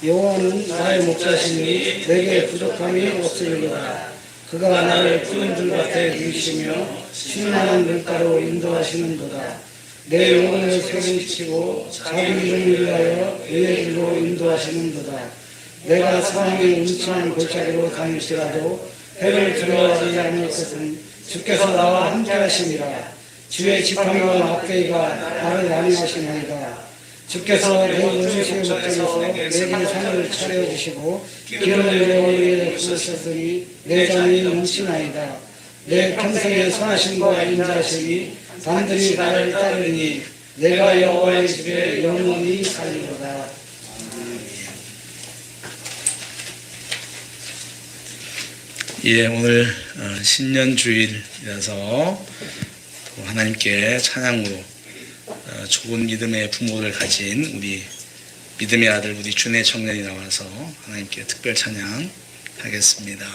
여호와는 나의 목자시니 내게 부족함이 없으리로다. 그가 나를 푸른 들밭에 누이시며 신나는 물가로 인도하시는도다. 내 영혼을 세움시키고 자기 이름을 위하여 의의 길로 인도하시는도다. 내가 사망의 음침한 골짜기로 다닐지라도 해를 두려워하지 않을 것은 주께서 나와 함께 하심이라. 주의 지팡이와 막대기가 나를 안위하시나이다. 주께서 내 음식의 목전에서 내게 상을 차려주시고 기름을 내 머리에 부으셨으니 내 잔이 넘치나이다. 내 평생의 선하심과 인자하심이 반드시 나를 따르니 내가 여호와의 집에 영원히 살리로다. 예, 오늘 신년주일이라서 하나님께 찬양으로 좋은 믿음의 부모를 가진 우리 믿음의 아들 우리 준의 청년이 나와서 하나님께 특별 찬양 하겠습니다.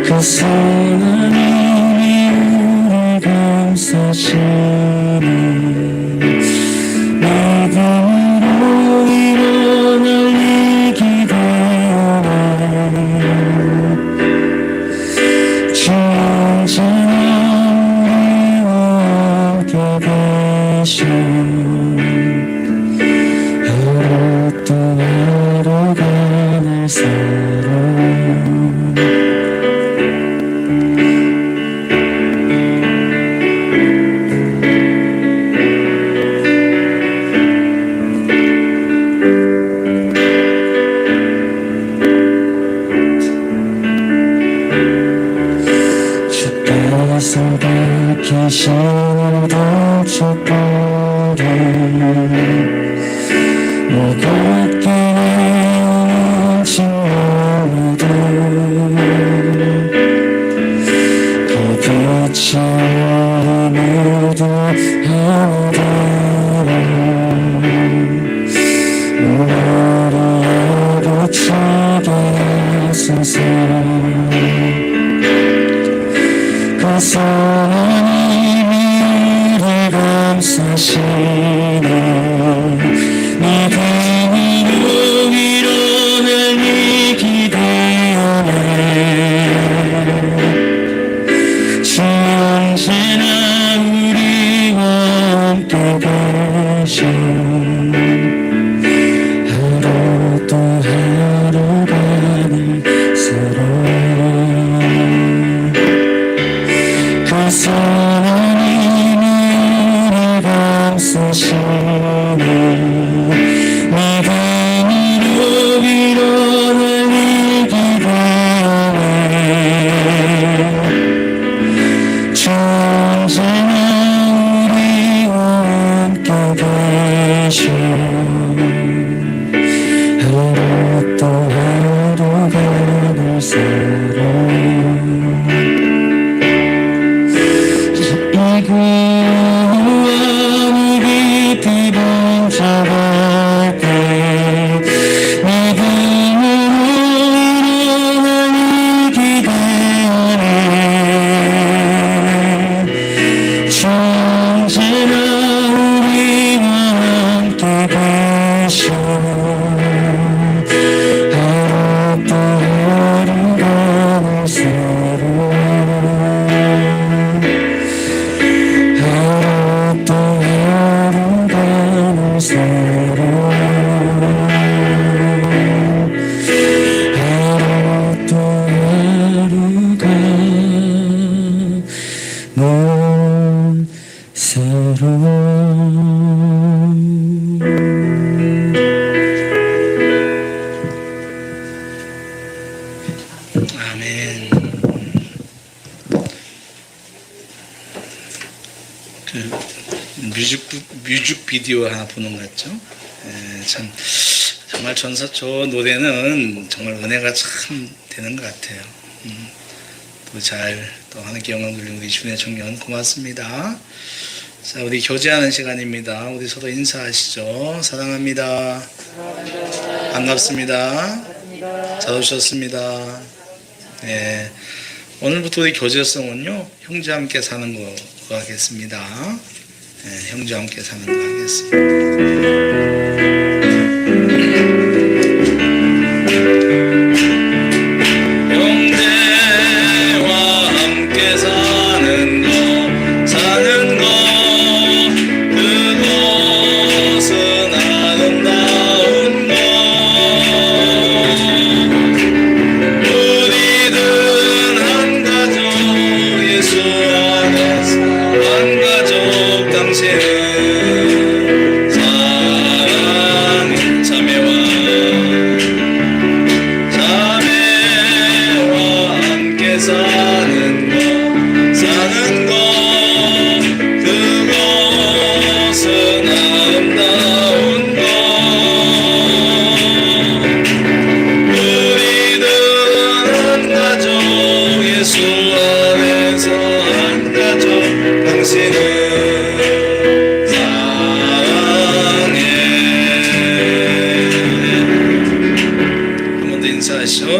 그 선한 이미 우리 감싸시니 믿음으로 일어날 이 기대오네 주 언제나 우리와 함께 계셔 하루 또 하루가 날 살아 주께서 밝히시는 도축불을 내가 끼는 진리도 그 빛이 모두 하늘에 우리를 비추게 하소서 그 선한 이미 우리 감싸시네 믿음으로 일어날 이 기대오네 주 언제나 우리와 함께 계셔 하루 또 하루가 늘 새로워 선한 이미 우리 감싸시네 아멘. 뮤직비디오 하나 보는 것 같죠? 참 정말 저 노래는 정말 은혜가 참 되는 것 같아요. 또 하나님께 영광 돌리는 우리 주의 청년 고맙습니다. 자, 우리 교제하는 시간입니다. 우리 서로 인사하시죠. 사랑합니다. 반갑습니다. 잘 오셨습니다. 네. 오늘부터 우리 교제성은요, 형제와 함께 사는 거 하겠습니다. 네, 형제와 함께 사는 거 하겠습니다.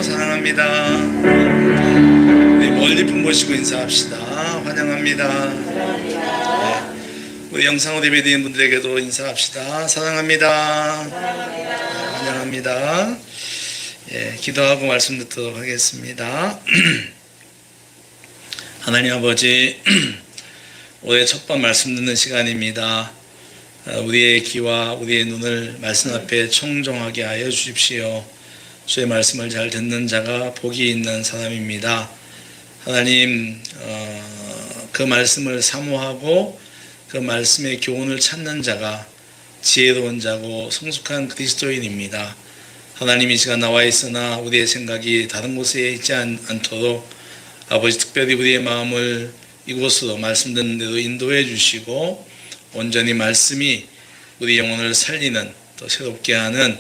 사랑합니다. 우리 멀리 품보시고 인사합시다. 환영합니다. 네. 우리 영상으로 예배드리는 분들에게도 인사합시다. 사랑합니다. 환영합니다. 예, 기도하고 말씀 듣도록 하겠습니다. 하나님 아버지, 올해 첫번 말씀 듣는 시간입니다. 우리의 귀와 우리의 눈을 말씀 앞에 청종하게 하여 주십시오. 주의 말씀을 잘 듣는 자가 복이 있는 사람입니다. 하나님, 그 말씀을 사모하고 그 말씀의 교훈을 찾는 자가 지혜로운 자고 성숙한 그리스도인입니다. 하나님, 이 시간 나와 있으나 우리의 생각이 다른 곳에 있지 않도록 아버지, 특별히 우리의 마음을 이곳으로 말씀 듣는 대로 인도해 주시고 온전히 말씀이 우리 영혼을 살리는, 또 새롭게 하는,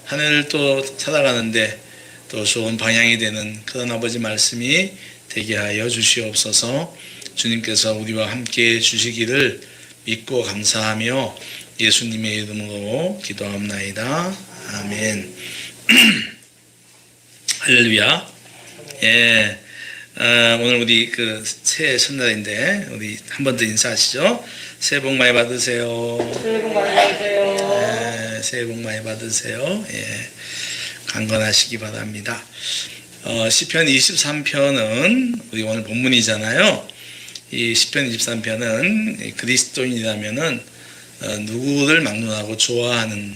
한 해를 또 살아가는데 또 좋은 방향이 되는 그런 아버지 말씀이 되게 하여 주시옵소서. 주님께서 우리와 함께 주시기를 믿고 감사하며 예수님의 이름으로 기도합나이다. 아멘. 할렐루야. 예. 오늘 우리 새해 첫날인데 우리 한 번 더 인사하시죠. 새해 복 많이 받으세요. 새해 복 많이 받으세요. 네, 새해 복 많이 받으세요. 예, 강건하시기 바랍니다. 시편 23편은 우리 오늘 본문이잖아요. 이 시편 23편은 그리스도인이라면은 누구를 막론하고 좋아하는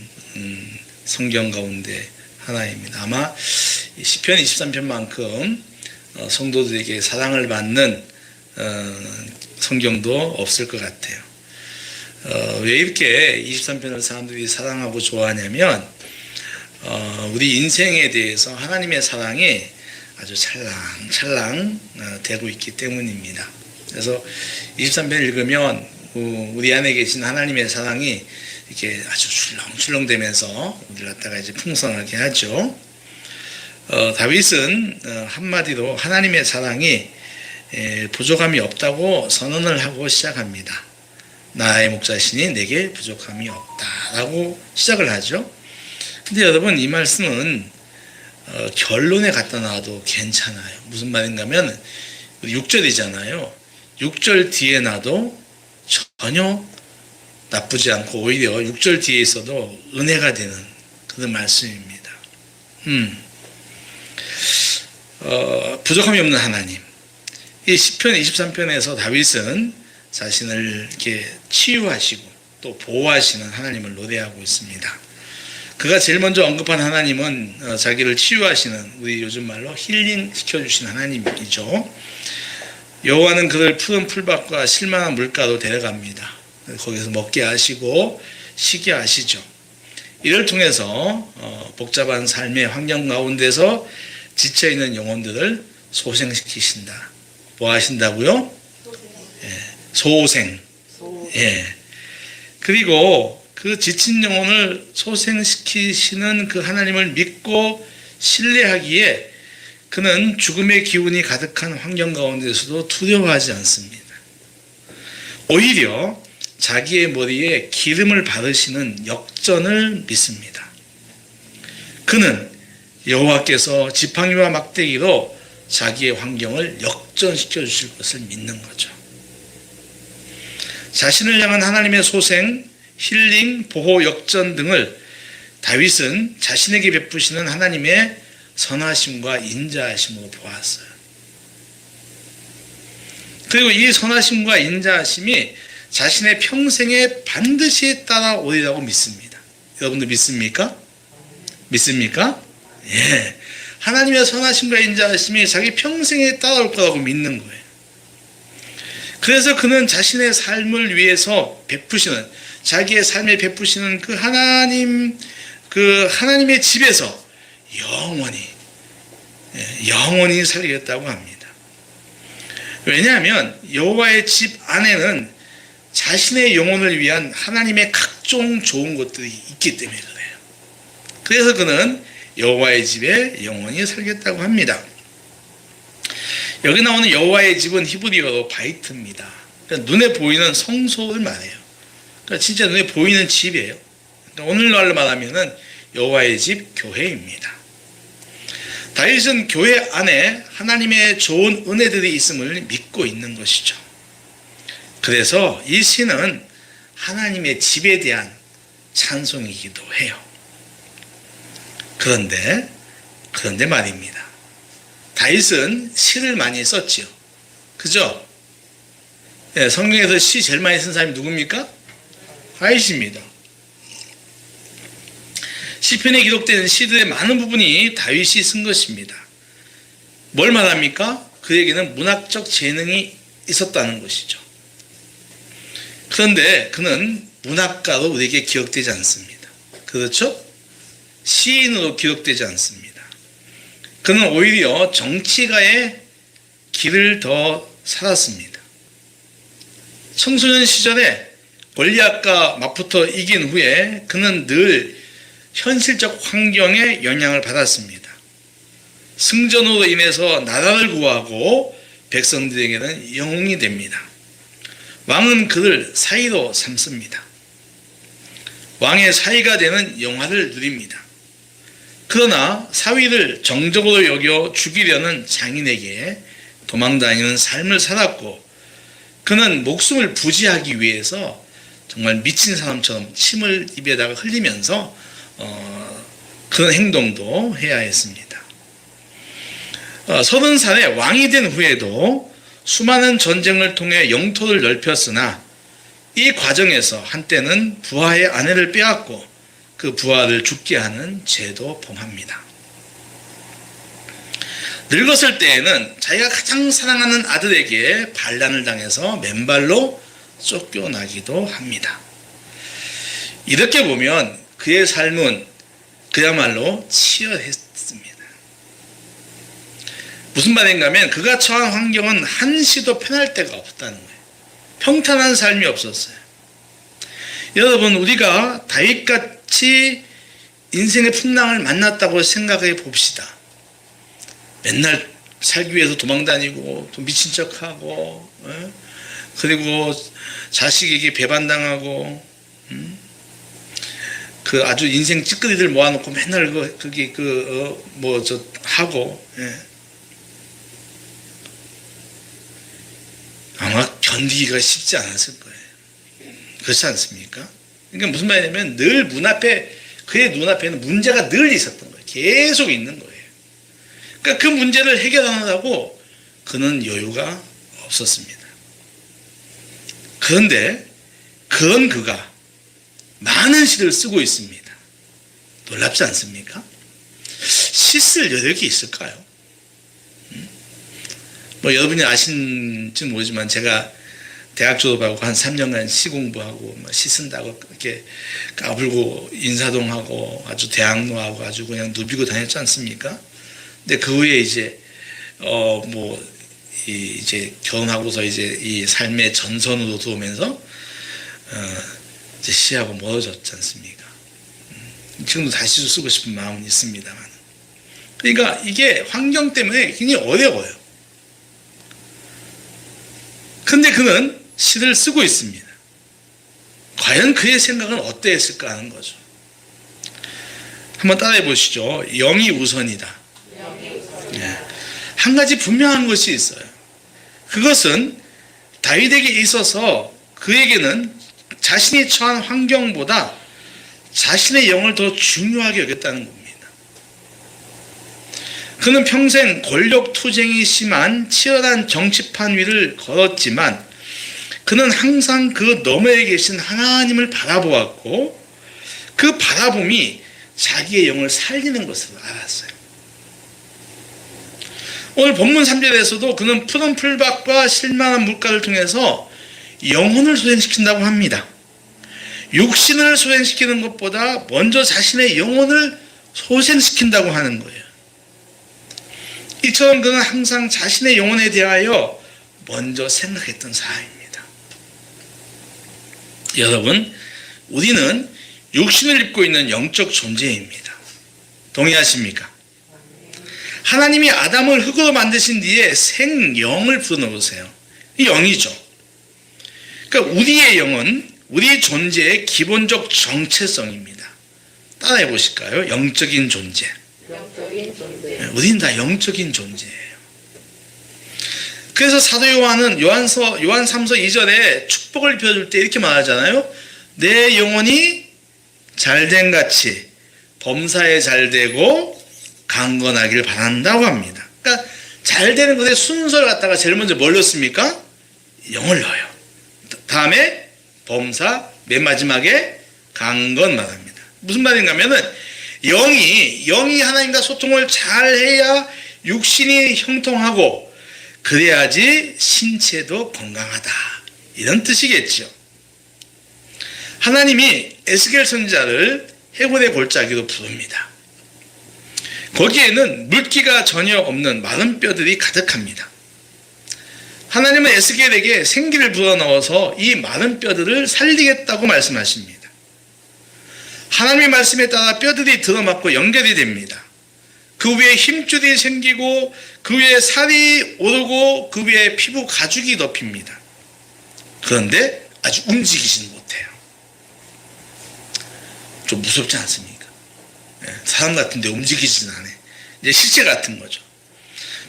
성경 가운데 하나입니다. 아마 시편 23편만큼 성도들에게 사랑을 받는 성경도 없을 것 같아요. 왜 이렇게 23편을 사람들이 사랑하고 좋아하냐면 우리 인생에 대해서 하나님의 사랑이 아주 찰랑찰랑 되고 있기 때문입니다. 그래서 23편 읽으면 우리 안에 계신 하나님의 사랑이 이렇게 아주 출렁출렁되면서 우리를 갖다가 이제 풍성하게 하죠. 다윗은 한마디로 하나님의 사랑이 부족함이 없다고 선언을 하고 시작합니다. 나의 목자시니 내게 부족함이 없다라고 시작을 하죠. 근데 여러분, 이 말씀은 결론에 갖다 놔도 괜찮아요. 무슨 말인가 하면 6절이잖아요. 6절 뒤에 놔도 전혀 나쁘지 않고 오히려 6절 뒤에 있어도 은혜가 되는 그런 말씀입니다. 부족함이 없는 하나님. 이 시편 23편에서 다윗은 자신을 이렇게 치유하시고 또 보호하시는 하나님을 노래하고 있습니다. 그가 제일 먼저 언급한 하나님은 자기를 치유하시는, 우리 요즘 말로 힐링 시켜주신 하나님이죠. 여호와는 그를 푸른 풀밭과 실만한 물가로 데려갑니다. 거기서 먹게 하시고 쉬게 하시죠. 이를 통해서 복잡한 삶의 환경 가운데서 지쳐있는 영혼들을 소생시키신다. 뭐 하신다고요? 소생. 예. 그리고 그 지친 영혼을 소생시키시는 그 하나님을 믿고 신뢰하기에 그는 죽음의 기운이 가득한 환경 가운데서도 두려워하지 않습니다. 오히려 자기의 머리에 기름을 바르시는 역전을 믿습니다. 그는 여호와께서 지팡이와 막대기로 자기의 환경을 역전시켜 주실 것을 믿는 거죠. 자신을 향한 하나님의 소생, 힐링, 보호, 역전 등을 다윗은 자신에게 베푸시는 하나님의 선하심과 인자하심으로 보았어요. 그리고 이 선하심과 인자하심이 자신의 평생에 반드시 따라오리라고 믿습니다. 여러분들 믿습니까? 믿습니까? 예. 하나님의 선하심과 인자하심이 자기 평생에 따라올 거라고 믿는 거예요. 그래서 그는 자신의 삶을 위해서 베푸시는, 자기의 삶에 베푸시는 그 하나님의 집에서 영원히 살겠다고 합니다. 왜냐하면 여호와의 집 안에는 자신의 영혼을 위한 하나님의 각종 좋은 것들이 있기 때문에 그래요. 그래서 그는 여호와의 집에 영원히 살겠다고 합니다. 여기 나오는 여호와의 집은 히브리어로 바이트입니다. 그러니까 눈에 보이는 성소를 말해요. 그러니까 진짜 눈에 보이는 집이에요. 그러니까 오늘날로 말하면은 여호와의 집 교회입니다. 다윗은 교회 안에 하나님의 좋은 은혜들이 있음을 믿고 있는 것이죠. 그래서 이 시는 하나님의 집에 대한 찬송이기도 해요. 그런데 말입니다. 다윗은 시를 많이 썼지요. 그죠? 네, 성경에서 시 제일 많이 쓴 사람이 누굽니까? 다윗입니다. 시편에 기록된 시들의 많은 부분이 다윗이 쓴 것입니다. 뭘 말합니까? 그에게는 문학적 재능이 있었다는 것이죠. 그런데 그는 문학가로 우리에게 기억되지 않습니다. 그렇죠? 시인으로 기록되지 않습니다. 그는 오히려 정치가의 길을 더 살았습니다. 청소년 시절에 골리앗과 맞붙어 이긴 후에 그는 늘 현실적 환경에 영향을 받았습니다. 승전으로 인해서 나라를 구하고 백성들에게는 영웅이 됩니다. 왕은 그를 사위로 삼습니다. 왕의 사위가 되는 영화를 누립니다. 그러나 사위를 정적으로 여겨 죽이려는 장인에게 도망다니는 삶을 살았고, 그는 목숨을 부지하기 위해서 정말 미친 사람처럼 침을 입에다가 흘리면서 그런 행동도 해야 했습니다. 30살에 왕이 된 후에도 수많은 전쟁을 통해 영토를 넓혔으나 이 과정에서 한때는 부하의 아내를 빼앗고 그 부하를 죽게 하는 죄도 범합니다. 늙었을 때에는 자기가 가장 사랑하는 아들에게 반란을 당해서 맨발로 쫓겨나기도 합니다. 이렇게 보면 그의 삶은 그야말로 치열했습니다. 무슨 말인가 하면 그가 처한 환경은 한시도 편할 데가 없다는 거예요. 평탄한 삶이 없었어요. 여러분, 우리가 다윗같이 인생의 풍랑을 만났다고 생각해 봅시다. 맨날 살기 위해서 도망다니고 또 미친 척하고 그리고 자식에게 배반당하고 그 아주 인생 찌끄리들 모아놓고 맨날 하고 아마 견디기가 쉽지 않았을 거예요. 그렇지 않습니까? 그러니까 무슨 말이냐면 늘 그의 눈앞에는 문제가 늘 있었던 거예요. 계속 있는 거예요. 그러니까 그 문제를 해결하느라고 그는 여유가 없었습니다. 그런데 그가 많은 시를 쓰고 있습니다. 놀랍지 않습니까? 시 쓸 여력이 있을까요? 뭐 여러분이 아신지 모르지만 제가 대학 졸업하고 한 3년간 시 공부하고 시 쓴다고 이렇게 까불고 인사동하고 아주 대학로하고 아주 그냥 누비고 다녔지 않습니까? 근데 그 후에 이제 이제 결혼하고서 이제 이 삶의 전선으로 들어오면서 이제 시하고 멀어졌지 않습니까? 지금도 다시 쓰고 싶은 마음은 있습니다만, 그러니까 이게 환경 때문에 굉장히 어려워요. 근데 그는 시를 쓰고 있습니다. 과연 그의 생각은 어땠을까 하는 거죠. 한번 따라해 보시죠. 영이 우선이다. 네. 한 가지 분명한 것이 있어요. 그것은 다윗에게 있어서 그에게는 자신이 처한 환경보다 자신의 영을 더 중요하게 여겼다는 겁니다. 그는 평생 권력 투쟁이 심한 치열한 정치판 위를 걸었지만 그는 항상 그 너머에 계신 하나님을 바라보았고 그 바라봄이 자기의 영을 살리는 것을 알았어요. 오늘 본문 3절에서도 그는 푸른 풀밭과 실만한 물가를 통해서 영혼을 소생시킨다고 합니다. 육신을 소생시키는 것보다 먼저 자신의 영혼을 소생시킨다고 하는 거예요. 이처럼 그는 항상 자신의 영혼에 대하여 먼저 생각했던 사람입니다. 여러분, 우리는 육신을 입고 있는 영적 존재입니다. 동의하십니까? 하나님이 아담을 흙으로 만드신 뒤에 생영을 불어넣으세요. 이 영이죠. 그러니까 우리의 영은 우리 존재의 기본적 정체성입니다. 따라해 보실까요? 영적인 존재. 우리는 다 영적인 존재예요. 그래서 사도 요한 3서 2절에 축복을 빌어줄 때 이렇게 말하잖아요. 내 영혼이 잘된 같이 범사에 잘되고 강건하길 바란다고 합니다. 그러니까 잘되는 것의 순서를 갖다가 제일 먼저 뭘 넣습니까? 영을 넣어요. 다음에 범사, 맨 마지막에 강건 말합니다. 무슨 말인가 하면은 영이 하나님과 소통을 잘 해야 육신이 형통하고 그래야지 신체도 건강하다. 이런 뜻이겠죠. 하나님이 에스겔 선지자를 해골의 골짜기로 부릅니다. 거기에는 물기가 전혀 없는 마른 뼈들이 가득합니다. 하나님은 에스겔에게 생기를 불어넣어서 이 마른 뼈들을 살리겠다고 말씀하십니다. 하나님의 말씀에 따라 뼈들이 들어맞고 연결이 됩니다. 그 위에 힘줄이 생기고 그 위에 살이 오르고 그 위에 피부 가죽이 덮입니다. 그런데 아주 움직이지는 못해요. 좀 무섭지 않습니까? 사람 같은데 움직이지는 않아요. 이제 실체 같은 거죠.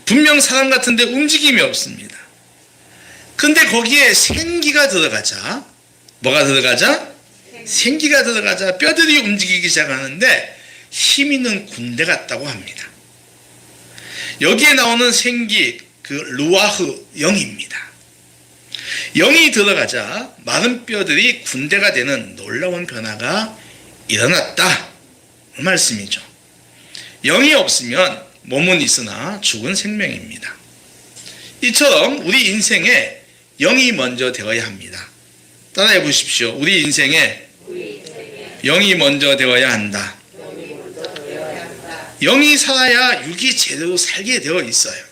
분명 사람 같은데 움직임이 없습니다. 근데 거기에 생기가 들어가자, 뭐가 들어가자? 생기가 들어가자 뼈들이 움직이기 시작하는데 힘 있는 군대 같다고 합니다. 여기에 나오는 생기, 그 루아흐, 영입니다. 영이 들어가자 마른 뼈들이 군대가 되는 놀라운 변화가 일어났다. 그 말씀이죠. 영이 없으면 몸은 있으나 죽은 생명입니다. 이처럼 우리 인생에 영이 먼저 되어야 합니다. 따라해 보십시오. 우리 인생에 영이 먼저 되어야 한다. 영이 살아야 육이 제대로 살게 되어 있어요.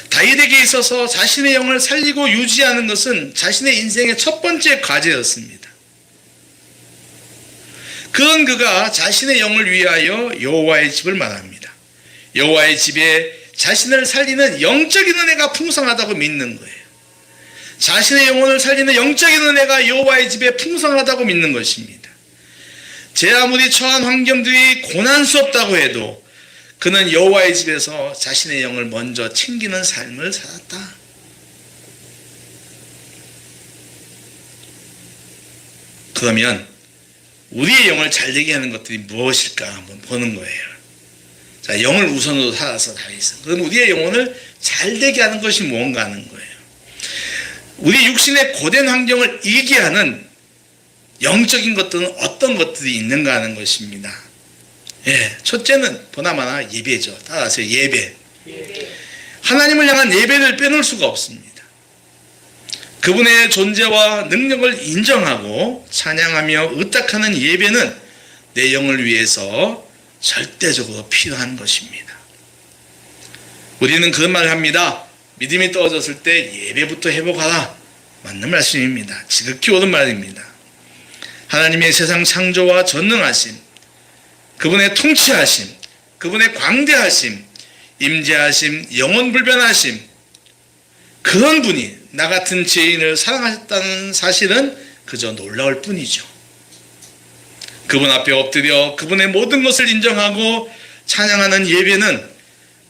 다윗에게 있어서 자신의 영을 살리고 유지하는 것은 자신의 인생의 첫 번째 과제였습니다. 그런 그가 자신의 영을 위하여 여호와의 집을 말합니다. 여호와의 집에 자신을 살리는 영적인 은혜가 풍성하다고 믿는 거예요. 자신의 영혼을 살리는 영적인 은혜가 여호와의 집에 풍성하다고 믿는 것입니다. 제 아무리 처한 환경들이 고난스럽다고 해도 그는 여호와의 집에서 자신의 영을 먼저 챙기는 삶을 살았다. 그러면 우리의 영을 잘되게 하는 것들이 무엇일까 한번 보는 거예요. 자, 영을 우선으로 살아서 다윗은. 그럼 우리의 영혼을 잘되게 하는 것이 무언가 하는 거예요. 우리 육신의 고된 환경을 이기게 하는 영적인 것들은 어떤 것들이 있는가 하는 것입니다. 예, 첫째는 보나마나 예배죠. 따라서 예배. 하나님을 향한 예배를 빼놓을 수가 없습니다. 그분의 존재와 능력을 인정하고 찬양하며 의탁하는 예배는 내 영을 위해서 절대적으로 필요한 것입니다. 우리는 그런 말을 합니다. 믿음이 떨어졌을 때 예배부터 회복하라. 맞는 말씀입니다. 지극히 옳은 말입니다. 하나님의 세상 창조와 전능하심, 그분의 통치하심, 그분의 광대하심, 임재하심, 영원불변하심, 그런 분이 나 같은 죄인을 사랑하셨다는 사실은 그저 놀라울 뿐이죠. 그분 앞에 엎드려 그분의 모든 것을 인정하고 찬양하는 예배는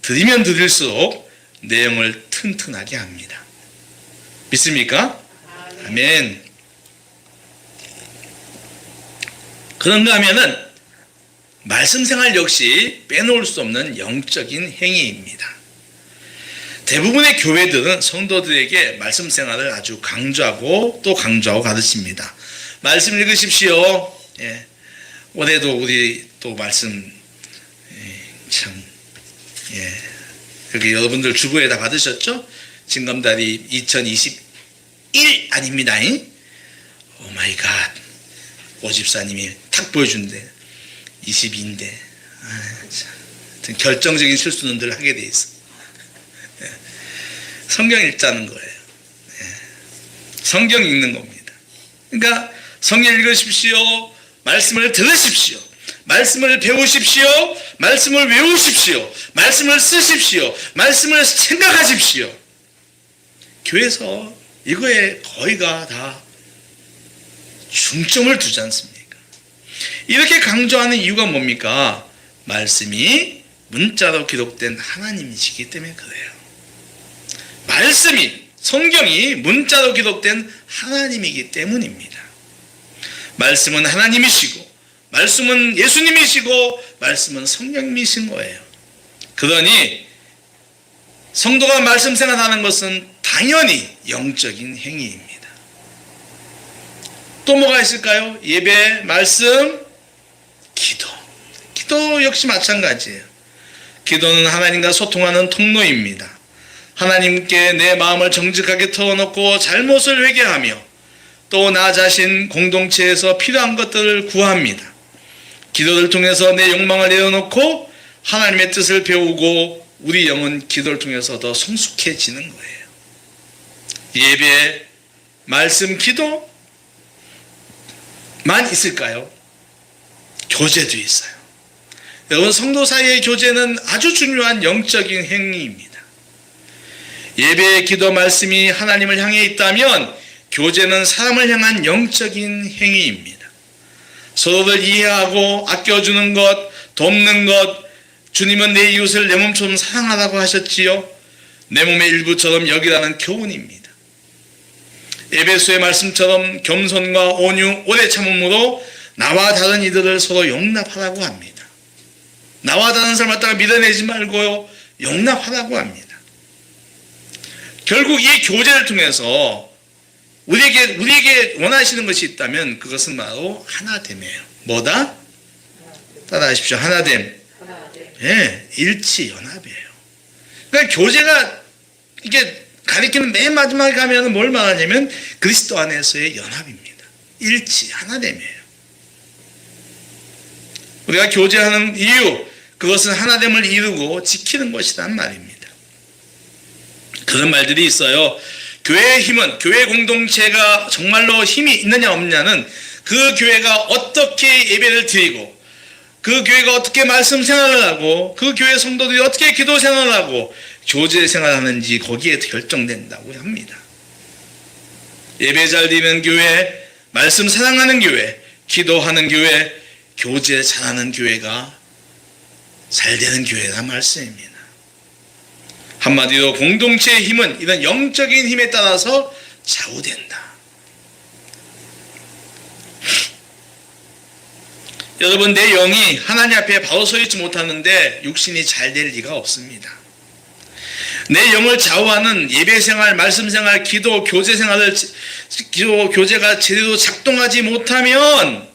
드리면 드릴수록 내용을 튼튼하게 합니다. 믿습니까? 아멘. 그런가 하면은 말씀 생활 역시 빼놓을 수 없는 영적인 행위입니다. 대부분의 교회들은 성도들에게 말씀 생활을 아주 강조하고 또 강조하고 가르칩니다. 말씀 읽으십시오. 예. 올해도 우리 또 말씀 참 여기 여러분들 주부에 다 받으셨죠? 징검다리 2021 아닙니다. 오 마이 갓. 오집사님이 탁 보여준대. 22인데 결정적인 실수는 늘 하게 돼 있어. 성경 읽자는 거예요. 성경 읽는 겁니다. 그러니까 성경 읽으십시오. 말씀을 들으십시오. 말씀을 배우십시오. 말씀을 외우십시오. 말씀을 쓰십시오. 말씀을 생각하십시오. 교회에서 이거에 거의가 다 중점을 두지 않습니까? 이렇게 강조하는 이유가 뭡니까? 말씀이 문자로 기록된 하나님이시기 때문에 그래요. 말씀이, 성경이 문자로 기록된 하나님이기 때문입니다. 말씀은 하나님이시고, 말씀은 예수님이시고, 말씀은 성령님이신 거예요. 그러니 성도가 말씀 생활하는 것은 당연히 영적인 행위입니다. 또 뭐가 있을까요? 예배, 말씀, 기도. 기도 역시 마찬가지예요. 기도는 하나님과 소통하는 통로입니다. 하나님께 내 마음을 정직하게 털어놓고 잘못을 회개하며 또 나 자신 공동체에서 필요한 것들을 구합니다. 기도를 통해서 내 욕망을 내려놓고 하나님의 뜻을 배우고 우리 영은 기도를 통해서 더 성숙해지는 거예요. 예배, 말씀, 기도만 있을까요? 교제도 있어요. 여러분, 성도 사이의 교제는 아주 중요한 영적인 행위입니다. 예배, 기도, 말씀이 하나님을 향해 있다면 교제는 사람을 향한 영적인 행위입니다. 서로를 이해하고 아껴주는 것, 돕는 것, 주님은 내 이웃을 내 몸처럼 사랑하라고 하셨지요. 내 몸의 일부처럼 여기라는 교훈입니다. 에베소의 말씀처럼 겸손과 온유, 오래 참음으로 나와 다른 이들을 서로 용납하라고 합니다. 나와 다른 사람을 갖다가 밀어내지 말고요, 용납하라고 합니다. 결국 이 교제를 통해서 우리에게 원하시는 것이 있다면 그것은 바로 하나됨이에요. 뭐다? 따라하십시오. 하나됨. 예, 일치, 연합이에요. 그러니까 교제가 이게 가리키는 맨 마지막에 가면 뭘 말하냐면 그리스도 안에서의 연합입니다. 일치, 하나됨이에요. 우리가 교제하는 이유, 그것은 하나됨을 이루고 지키는 것이란 말입니다. 그런 말들이 있어요. 교회의 힘은, 교회 공동체가 정말로 힘이 있느냐 없느냐는 그 교회가 어떻게 예배를 드리고 그 교회가 어떻게 말씀 생활을 하고 그 교회 성도들이 어떻게 기도 생활을 하고 교제 생활하는지 거기에 결정된다고 합니다. 예배 잘 드리는 교회, 말씀 사랑하는 교회, 기도하는 교회, 교제 잘하는 교회가 잘 되는 교회란 말씀입니다. 한마디로 공동체의 힘은 이런 영적인 힘에 따라서 좌우된다. 여러분, 내 영이 하나님 앞에 바로 서 있지 못하는데 육신이 잘 될 리가 없습니다. 내 영을 좌우하는 예배생활, 말씀생활, 기도, 교제가 제대로 작동하지 못하면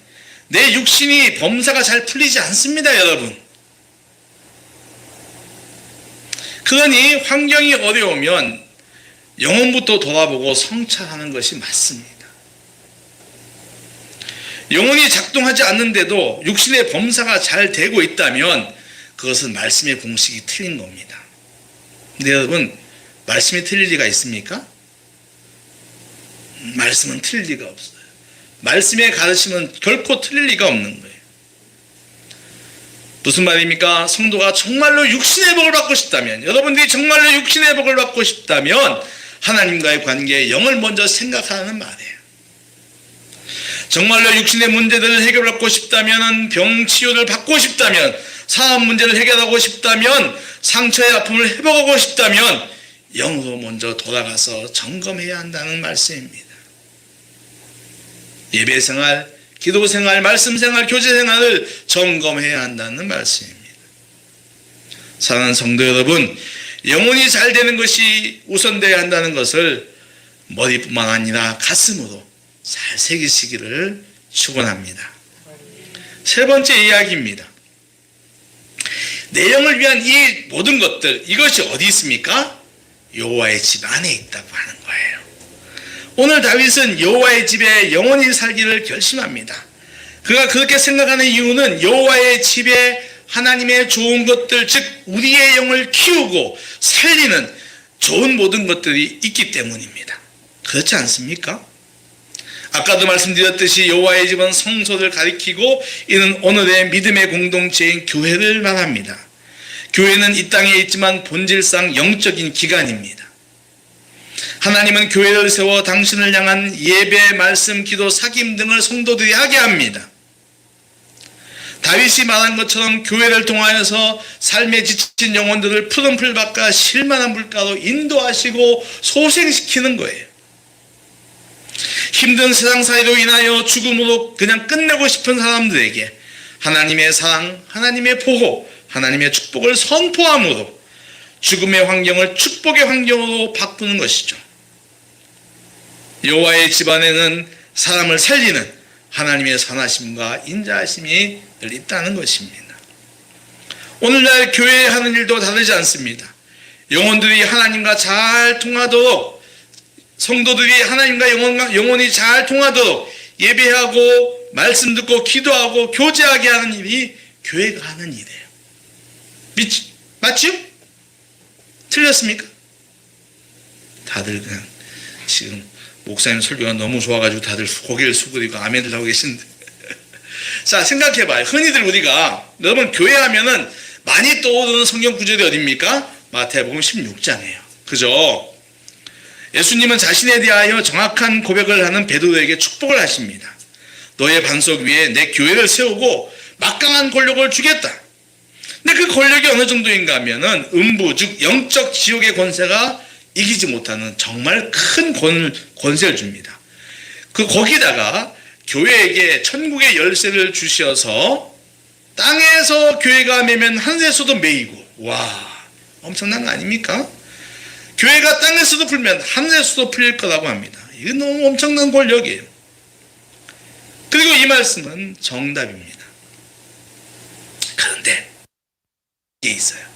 내 육신이 범사가 잘 풀리지 않습니다, 여러분. 그러니 환경이 어려우면 영혼부터 돌아보고 성찰하는 것이 맞습니다. 영혼이 작동하지 않는데도 육신의 범사가 잘 되고 있다면 그것은 말씀의 공식이 틀린 겁니다. 근데 여러분, 말씀이 틀릴 리가 있습니까? 말씀은 틀릴 리가 없어요. 말씀의 가르침은 결코 틀릴 리가 없는 거예요. 무슨 말입니까? 성도가 정말로 육신의 복을 받고 싶다면, 여러분들이 정말로 육신의 복을 받고 싶다면 하나님과의 관계에 영을 먼저 생각하는 말이에요. 정말로 육신의 문제들을 해결받고 싶다면, 병 치유를 받고 싶다면, 사업 문제를 해결하고 싶다면, 상처의 아픔을 회복하고 싶다면 영으로 먼저 돌아가서 점검해야 한다는 말씀입니다. 예배생활, 기도생활, 말씀생활, 교제생활을 점검해야 한다는 말씀입니다. 사랑하는 성도 여러분, 영혼이 잘 되는 것이 우선되어야 한다는 것을 머리뿐만 아니라 가슴으로 잘 새기시기를 축원합니다. 세 번째 이야기입니다. 내 영을 위한 이 모든 것들, 이것이 어디 있습니까? 여호와의 집 안에 있다고 하는 거예요. 오늘 다윗은 여호와의 집에 영원히 살기를 결심합니다. 그가 그렇게 생각하는 이유는 여호와의 집에 하나님의 좋은 것들, 즉 우리의 영을 키우고 살리는 좋은 모든 것들이 있기 때문입니다. 그렇지 않습니까? 아까도 말씀드렸듯이 여호와의 집은 성소를 가리키고 이는 오늘의 믿음의 공동체인 교회를 말합니다. 교회는 이 땅에 있지만 본질상 영적인 기관입니다. 하나님은 교회를 세워 당신을 향한 예배, 말씀, 기도, 사귐 등을 성도들이 하게 합니다. 다윗이 말한 것처럼 교회를 통하여서 삶에 지친 영혼들을 푸른 풀밭과 실만한 물가로 인도하시고 소생시키는 거예요. 힘든 세상살이로 인하여 죽음으로 그냥 끝내고 싶은 사람들에게 하나님의 사랑, 하나님의 보호, 하나님의 축복을 선포함으로 죽음의 환경을 축복의 환경으로 바꾸는 것이죠. 여호와의 집안에는 사람을 살리는 하나님의 선하심과 인자하심이 늘 있다는 것입니다. 오늘날 교회에 하는 일도 다르지 않습니다. 영혼들이 하나님과 잘 통하도록, 성도들이 하나님과 영혼이 잘 통하도록 예배하고 말씀 듣고 기도하고 교제하게 하는 일이 교회가 하는 일이에요. 맞죠? 틀렸습니까? 다들 그냥 지금 목사님 설교가 너무 좋아가지고 다들 고개를 숙이고 아멘을 하고 계신데 자, 생각해봐요. 흔히들 우리가 여러분 교회 하면은 많이 떠오르는 성경 구절이 어딥니까? 마태복음 16장이에요. 그죠? 예수님은 자신에 대하여 정확한 고백을 하는 베드로에게 축복을 하십니다. 너의 반석 위에 내 교회를 세우고 막강한 권력을 주겠다. 근데 그 권력이 어느 정도인가 하면은 음부, 즉 영적 지옥의 권세가 이기지 못하는 정말 큰 권세를 줍니다. 거기다가 교회에게 천국의 열쇠를 주셔서 땅에서 교회가 매면 하늘에서도 매이고, 와, 엄청난 거 아닙니까? 교회가 땅에서도 풀면 하늘에서도 풀릴 거라고 합니다. 이건 너무 엄청난 권력이에요. 그리고 이 말씀은 정답입니다. 그런데 이게 있어요.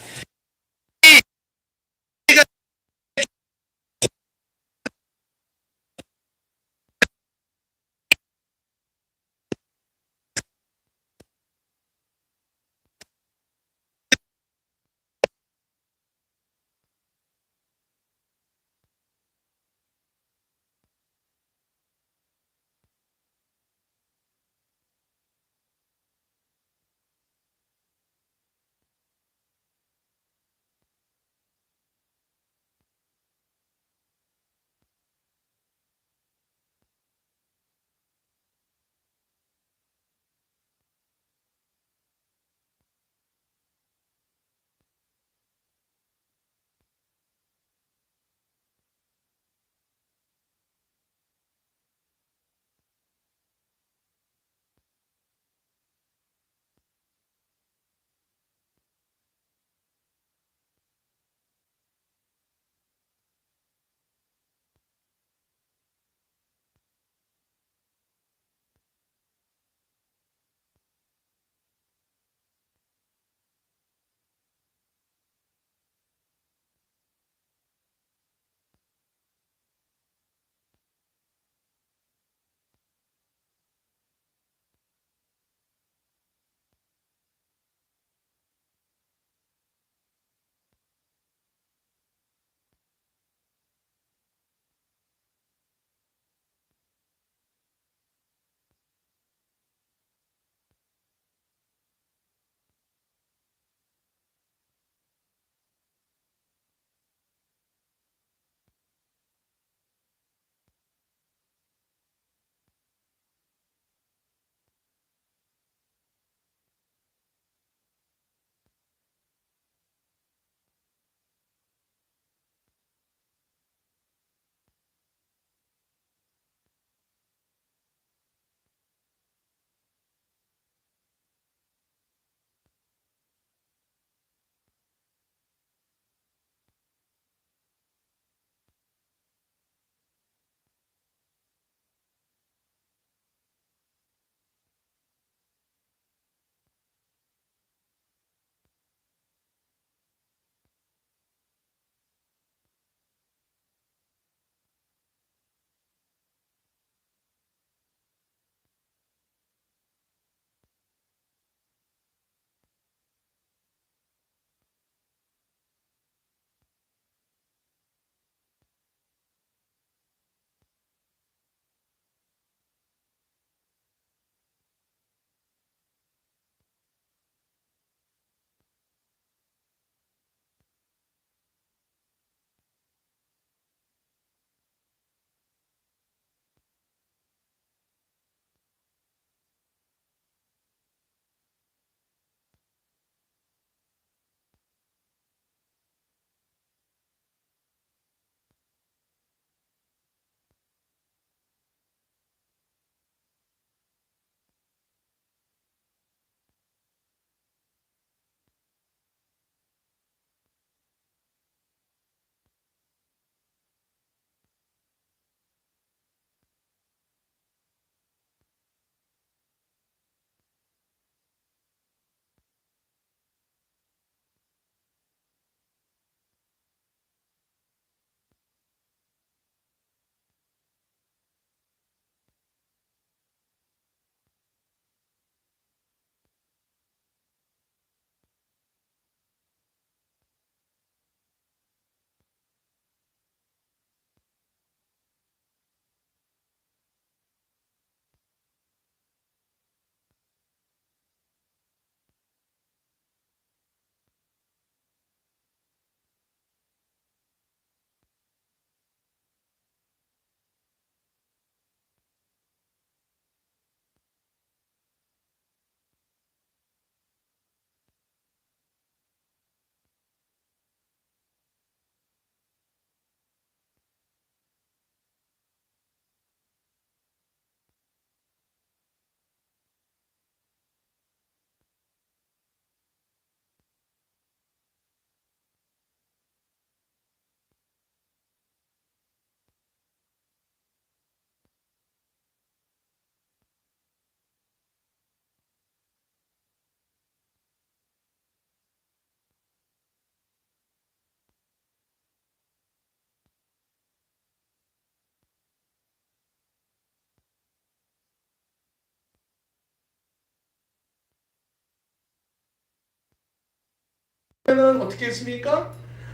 그러면 어떻게 했습니까?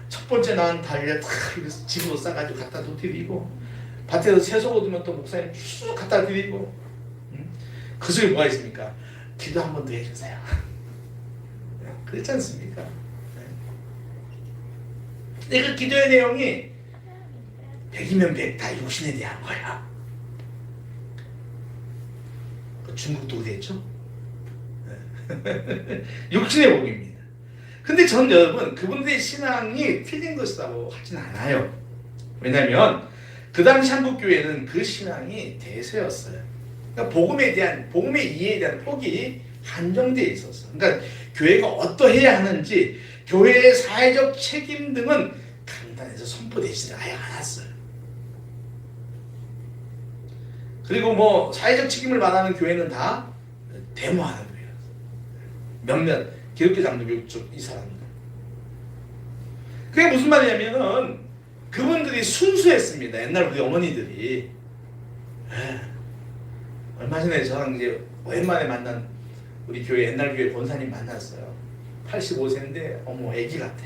첫 번째 낳은 달리를 탁 집으로 싸가지고 갖다 드리고, 밭에서 채소 얻으면 또 목사님 쭉 갖다 드리고, 그 속에 뭐가 있습니까? 기도 한 번 더 해주세요. 그렇지 않습니까? 근데 그 기도의 내용이 100이면 100 다 육신에 대한 거야. 그 중국도 그랬죠? 육신의 복입니다. 근데 전 여러분 그분들의 신앙이 틀린 것이라고 하진 않아요. 왜냐하면 그 당시 한국 교회는 그 신앙이 대세였어요. 그러니까 복음의 이해에 대한 폭이 한정되어 있었어요. 그러니까 교회가 어떠해야 하는지 교회의 사회적 책임 등은 강단에서 선포되지를 아예 않았어요. 그리고 뭐 사회적 책임을 말하는 교회는 다 데모하는 거예요. 몇몇 기독교 장로교 쪽 이 사람들. 그게 무슨 말이냐면은 그분들이 순수했습니다. 옛날 우리 어머니들이. 얼마 전에 저랑 이제 오랜만에 만난 우리 교회 옛날 교회 권사님 만났어요. 85세인데 어머 애기 같아.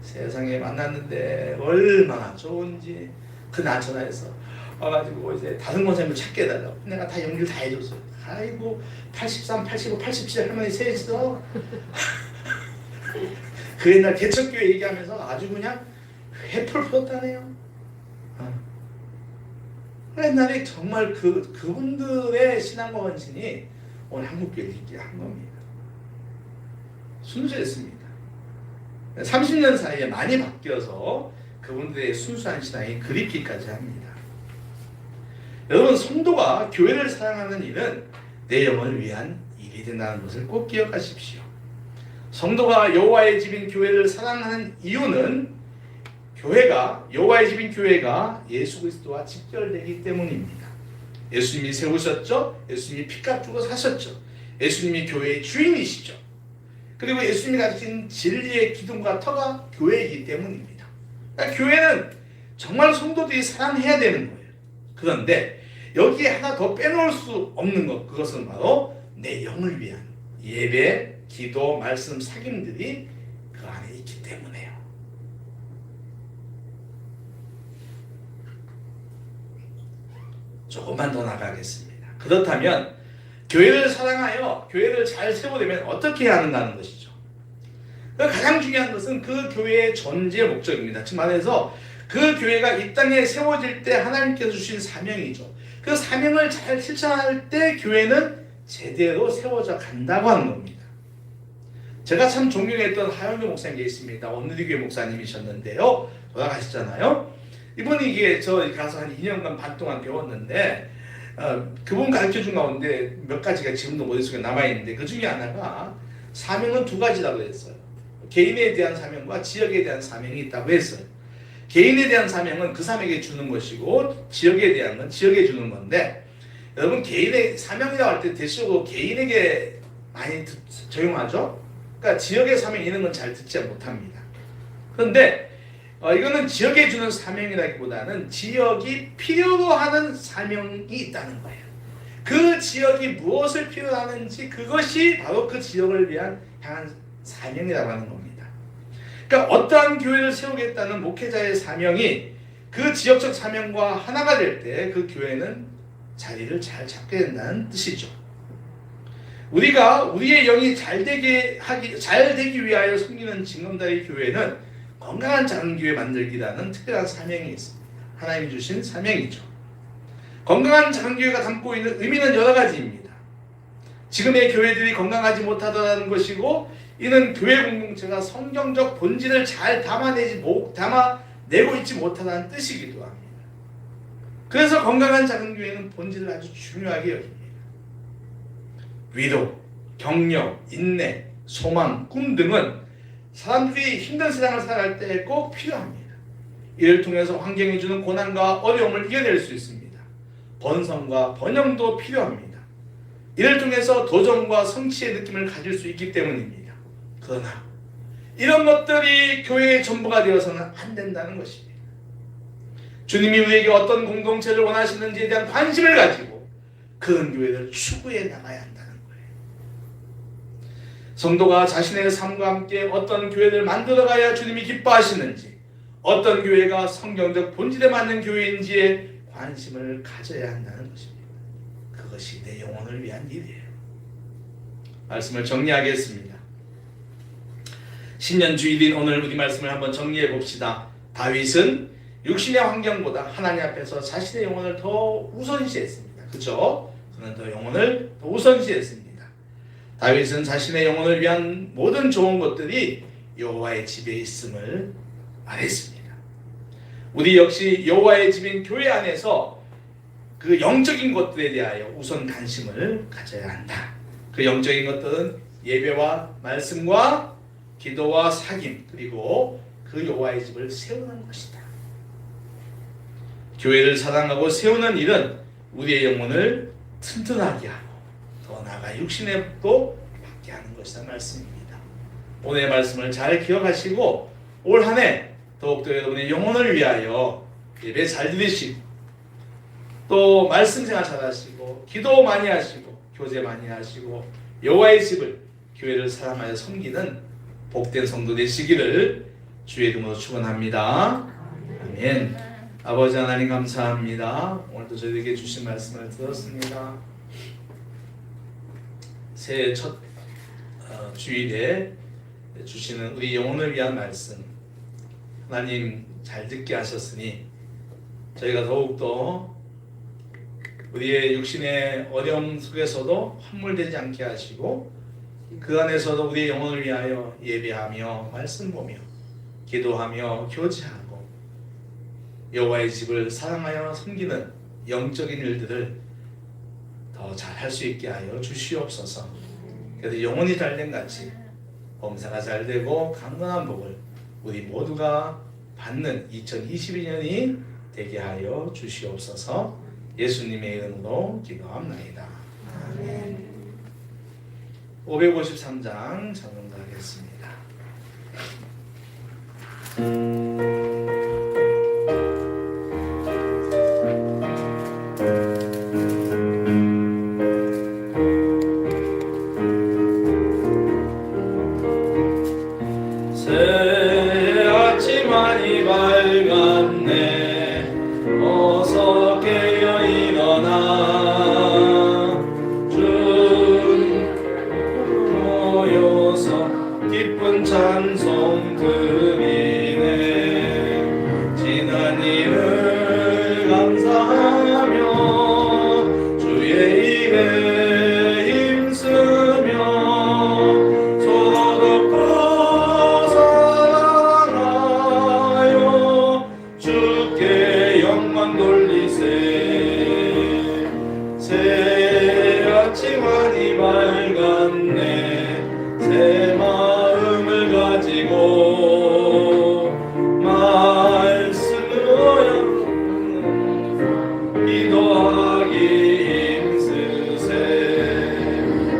세상에 만났는데 얼마나 좋은지 그날 전화해서 와가지고 이제 다른 권사님을 찾게 해달라고 내가 다 연결 다 해줬어요. 아이고 83, 85, 87 할머니 셋이서 그 옛날 개척교회 얘기하면서 아주 그냥 회풀 풀었다네요. 옛날에 정말 그분들의 신앙과 헌신이 오늘 한국교회를 있게 한 겁니다. 순수했습니다. 30년 사이에 많이 바뀌어서 그분들의 순수한 신앙이 그립기까지 합니다. 여러분, 성도가 교회를 사랑하는 일은 내 영혼을 위한 일이 된다는 것을 꼭 기억하십시오. 성도가 여호와의 집인 교회를 사랑하는 이유는 여호와의 집인 교회가 예수 그리스도와 직결되기 때문입니다. 예수님이 세우셨죠. 예수님이 피값 주고 사셨죠. 예수님이 교회의 주인이시죠. 그리고 예수님이 가르친 진리의 기둥과 터가 교회이기 때문입니다. 그러니까 교회는 정말 성도들이 사랑해야 되는 거예요. 그런데 여기에 하나 더 빼놓을 수 없는 것, 그것은 바로 내 영을 위한 예배, 기도, 말씀, 사귐들이 그 안에 있기 때문에요. 조금만 더 나가겠습니다. 그렇다면 교회를 사랑하여 교회를 잘 세우려면 어떻게 해야 하는가는 것이죠. 가장 중요한 것은 그 교회의 존재 목적입니다. 즉 말해서 그 교회가 이 땅에 세워질 때 하나님께서 주신 사명이죠. 그 사명을 잘 실천할 때 교회는 제대로 세워져 간다고 하는 겁니다. 제가 참 존경했던 하영규 목사님 계십니다. 온누리교회 목사님이셨는데요. 돌아가셨잖아요. 이분이 이게 저 가서 한 2년간 반 동안 배웠는데 그분 가르쳐준 가운데 몇 가지가 지금도 머릿속에 남아있는데 그 중에 하나가 사명은 두 가지라고 했어요. 개인에 대한 사명과 지역에 대한 사명이 있다고 했어요. 개인에 대한 사명은 그 사람에게 주는 것이고 지역에 대한 건 지역에 주는 건데 여러분 개인의 사명이라고 할 때 대체로 개인에게 많이 적용하죠. 그러니까 지역의 사명 이런 건 잘 듣지 못합니다. 그런데 이거는 지역에 주는 사명이라기보다는 지역이 필요로 하는 사명이 있다는 거예요. 그 지역이 무엇을 필요로 하는지 그것이 바로 그 지역을 위한 향한 사명이라고 하는 겁니다. 그러니까 어떠한 교회를 세우겠다는 목회자의 사명이 그 지역적 사명과 하나가 될 때 그 교회는 자리를 잘 잡게 된다는 뜻이죠. 우리가 우리의 영이 잘 되기 위하여 섬기는 징검다리 교회는 건강한 작은 교회 만들기라는 특별한 사명이 있습니다. 하나님이 주신 사명이죠. 건강한 작은 교회가 담고 있는 의미는 여러 가지입니다. 지금의 교회들이 건강하지 못하다는 것이고 이는 교회 공동체가 성경적 본질을 잘 담아내고 있지 못하다는 뜻이기도 합니다. 그래서 건강한 작은 교회는 본질을 아주 중요하게 여깁니다. 위로, 격려, 인내, 소망, 꿈 등은 사람들이 힘든 세상을 살아갈 때 꼭 필요합니다. 이를 통해서 환경이 주는 고난과 어려움을 이겨낼 수 있습니다. 번성과 번영도 필요합니다. 이를 통해서 도전과 성취의 느낌을 가질 수 있기 때문입니다. 그러나 이런 것들이 교회의 전부가 되어서는 안 된다는 것입니다. 주님이 우리에게 어떤 공동체를 원하시는지에 대한 관심을 가지고 그런 교회를 추구해 나가야 한다는 거예요. 성도가 자신의 삶과 함께 어떤 교회를 만들어가야 주님이 기뻐하시는지, 어떤 교회가 성경적 본질에 맞는 교회인지에 관심을 가져야 한다는 것입니다. 그것이 내 영혼을 위한 일이에요. 말씀을 정리하겠습니다. 신년 주일인 오늘 우리 말씀을 한번 정리해 봅시다. 다윗은 육신의 환경보다 하나님 앞에서 자신의 영혼을 더 우선시했습니다. 그렇죠? 그는 더 영혼을 더 우선시했습니다. 다윗은 자신의 영혼을 위한 모든 좋은 것들이 여호와의 집에 있음을 말했습니다. 우리 역시 여호와의 집인 교회 안에서 그 영적인 것들에 대하여 우선 관심을 가져야 한다. 그 영적인 것들은 예배와 말씀과 기도와 사귐, 그리고 그 여호와의 집을 세우는 것이다. 교회를 사랑하고 세우는 일은 우리의 영혼을 튼튼하게 하고 더 나아가 육신에도 받게 하는 것이다 말씀입니다. 오늘의 말씀을 잘 기억하시고 올 한 해 더욱더 여러분의 영혼을 위하여 예배 잘 드리시고 또 말씀 생활 잘 하시고 기도 많이 하시고 교제 많이 하시고 여호와의 집을, 교회를 사랑하여 섬기는 복된 성도 되시기를 주의 이름으로 축원합니다. 아멘. 아버지 하나님 감사합니다. 오늘도 저희에게 주신 말씀을 들었습니다. 새해 첫 주일에 주시는 우리 영혼을 위한 말씀, 하나님 잘 듣게 하셨으니 저희가 더욱더 우리의 육신의 어려움 속에서도 함몰되지 않게 하시고 그 안에서도 우리의 영혼을 위하여 예배하며 말씀 보며 기도하며 교제하고 여호와의 집을 사랑하여 섬기는 영적인 일들을 더 잘할 수 있게 하여 주시옵소서. 그래서 영혼이 잘된 같이 범사가 잘되고 강건한 복을 우리 모두가 받는 2022년이 되게 하여 주시옵소서. 예수님의 이름으로 기도합나이다. 아멘. 553장 전문가하겠습니다. 새 아침하니 밝았네. 어서 깨어 일어나. 주님 모여서 기쁜 찬송 드리네. 지난 일을 감사하며 주의 일에 힘쓰며 서로 돕고 사랑하여 주께 영광 돌리세. 새 아침하니 밝았네. 새 마음을 가지고 말씀으로 기도하기 힘쓰세.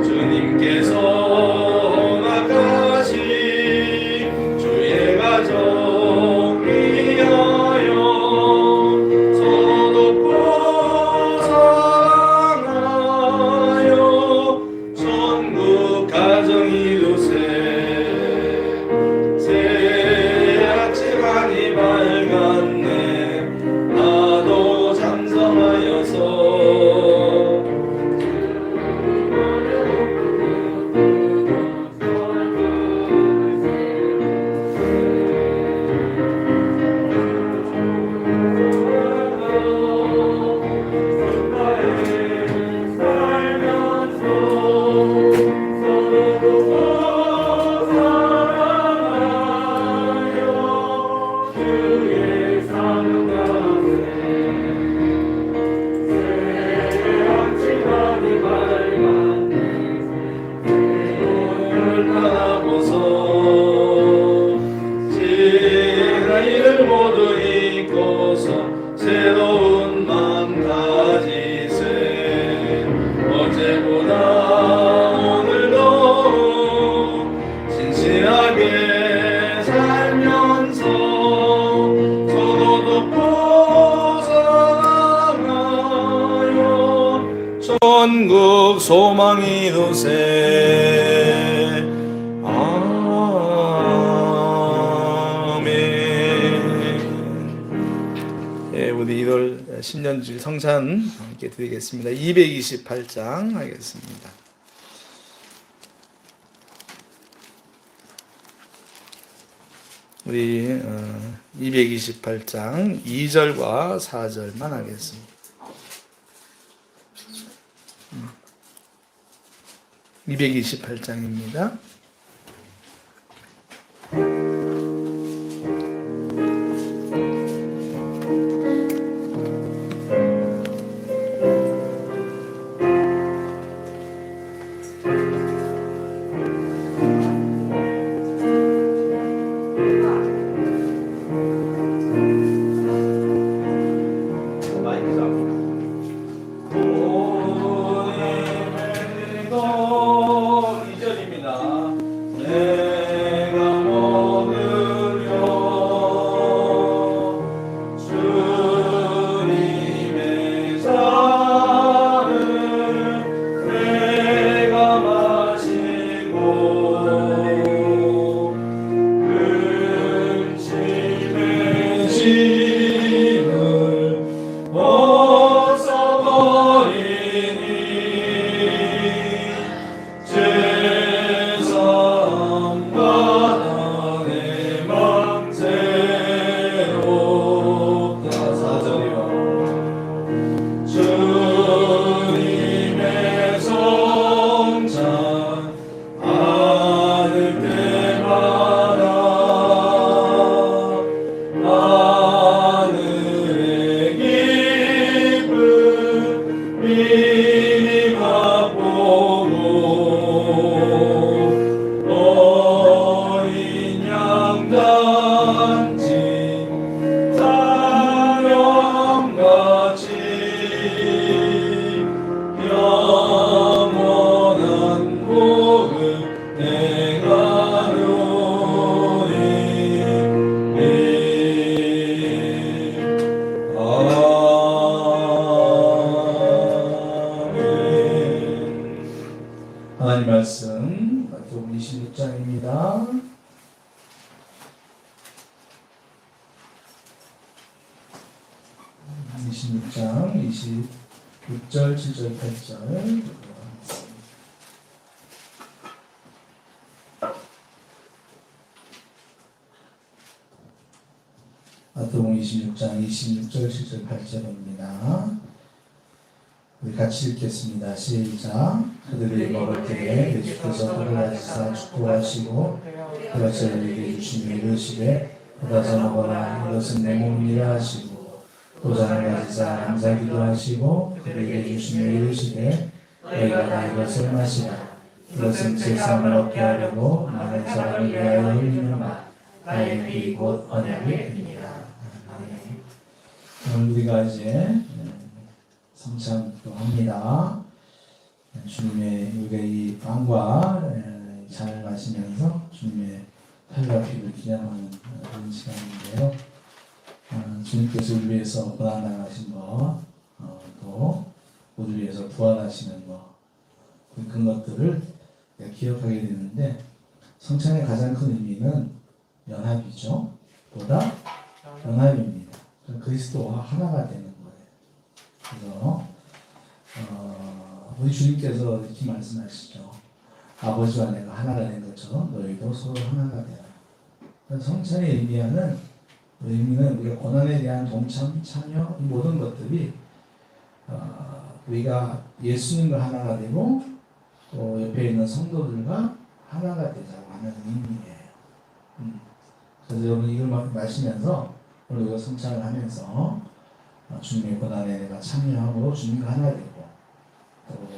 주님께서 허락하신 주의 가정 위하여 서로 돕고 사랑하여 천국 가정 이루세. 새 아침하니 밝았네. 나도 찬성하여서 모두 잊고서 새로운 맘 가지세. 어제보다 오늘도 진실하게 살면서 서로 돕고 사랑하여 천국 소망 이루세. 우리 1월 신년주일 성찬 함께 드리겠습니다. 228장 하겠습니다. 우리 228장 2절과 4절만 하겠습니다. 228장입니다. 하나님 말씀 마태복음 26장입니다. (26장) 26절 7절 8절 마태복음 26장 26절 7절 8절입니다. 우리 같이 읽겠습니다. 시작. 그들이 먹을 때에 예수께서 떡을 가지사 축복하시고 그것을 주시며 이르시되 받아서 먹어라 이것은 내 몸이라 하시고 또 잔을 가지사 감사기도 하시고 그들에게 주시며 이르시되 너희가 다 이것을 마시라 이것은 제 삶을 얻게 하려고 많은 사람을 위하여 흘리는 바 나의 피 곧 언약의 피니라. 오늘 우리가 이제 성찬도 합니다. 주님의 우리가 이 빵과 잔을 마시면서 주님의 팔과 피를 기념하는 그런 시간인데요. 주님께서 우리 위해서 고난당하신 것, 또 우리 위해서 부활하시는 것, 그런 것들을 기억하게 되는데 성찬의 가장 큰 의미는 연합이죠. 보다 연합입니다. 그리스도와 하나가 되는 거예요. 그래서 우리 주님께서 이렇게 말씀하시죠. 아버지와 내가 하나가 된 것처럼 너희도 서로 하나가 되라. 성찬의 의미는 우리가 고난에 대한 동참, 참여, 이 모든 것들이 우리가 예수님과 하나가 되고 또 옆에 있는 성도들과 하나가 되자고 하는 의미예요. 그래서 여러분 이걸 마시면서 오늘 우리가 성찬을 하면서 주님의 고난에 내가 참여하고 주님과 하나 되고 또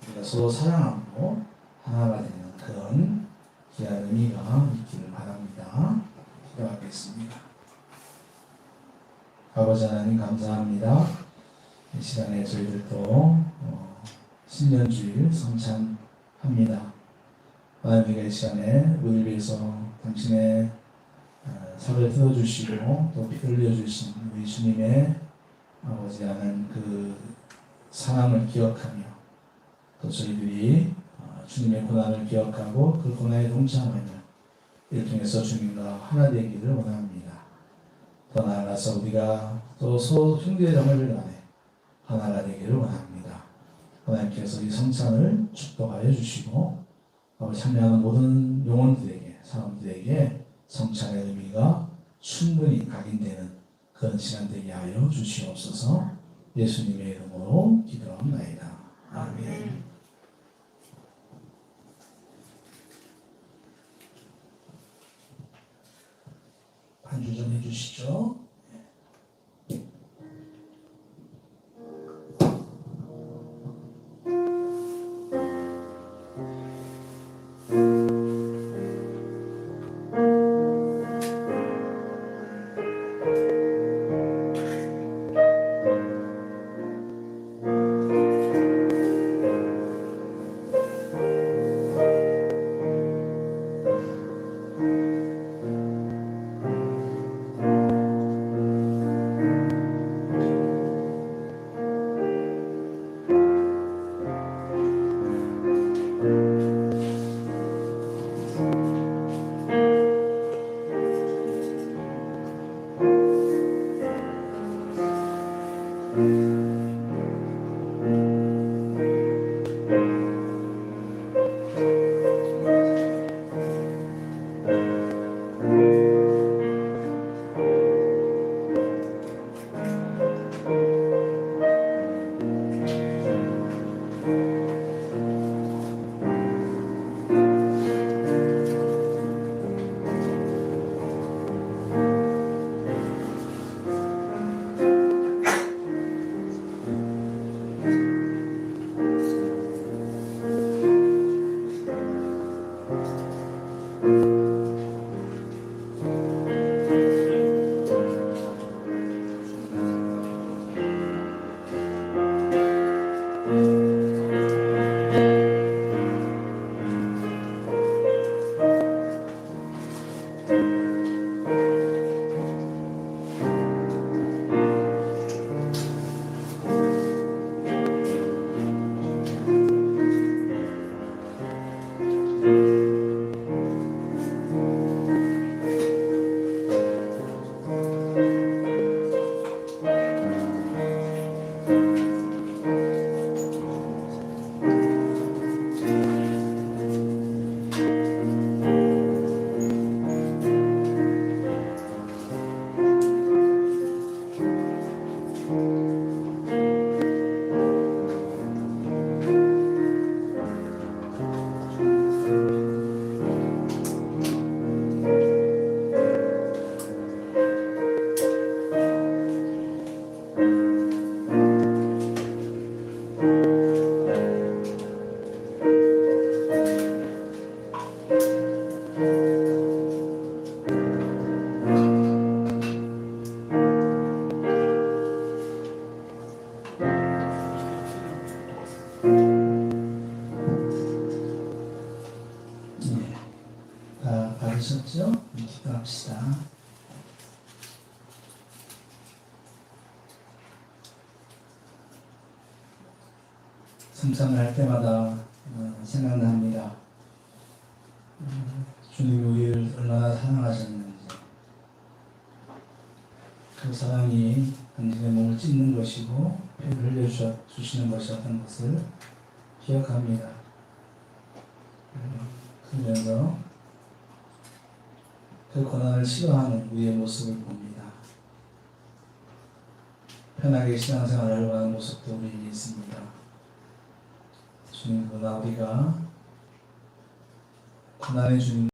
우리가 서로 사랑하고 하나가 되는 그런 귀한 의미가 있기를 바랍니다. 기도하겠습니다. 아버지 하나님 감사합니다. 이 시간에 저희들도 신년주일 성찬합니다. 하나님께서 이 시간에 우리를 위해서 당신의 살을 뜯어주시고 또 피 흘려주신 우리 주님의 아버지 하는 그 사랑을 기억하며 또 저희들이 주님의 고난을 기억하고 그 고난에 동참하며 이를 통해서 주님과 하나 되기를 원합니다. 더 나아가 따라서 우리가 또 형제자매들 간에 하나가 되기를 원합니다. 하나님께서 이 성찬을 축복하여 주시고 참여하는 모든 영혼들에게 사람들에게 성찬의 의미가 충분히 각인되는 그런 시간 되게 하여 주시옵소서. 예수님의 이름으로 기도합나이다. 아멘. 반주 좀 해주시죠. 받으셨죠? 기도합시다. 성찬을 할 때마다 생각납니다. 주님이 우리를 얼마나 사랑하셨는지, 그 사랑이 당신의 몸을 찢는 것이고 피를 흘려주시는 것이었던 것을 기억합니다. 그러면서 그 고난을 싫어하는 우리의 모습을 봅니다. 편하게 신앙생활을 하려고 하는 모습도 우리에게 있습니다. 주님, 그러나 우리가 고난의 주님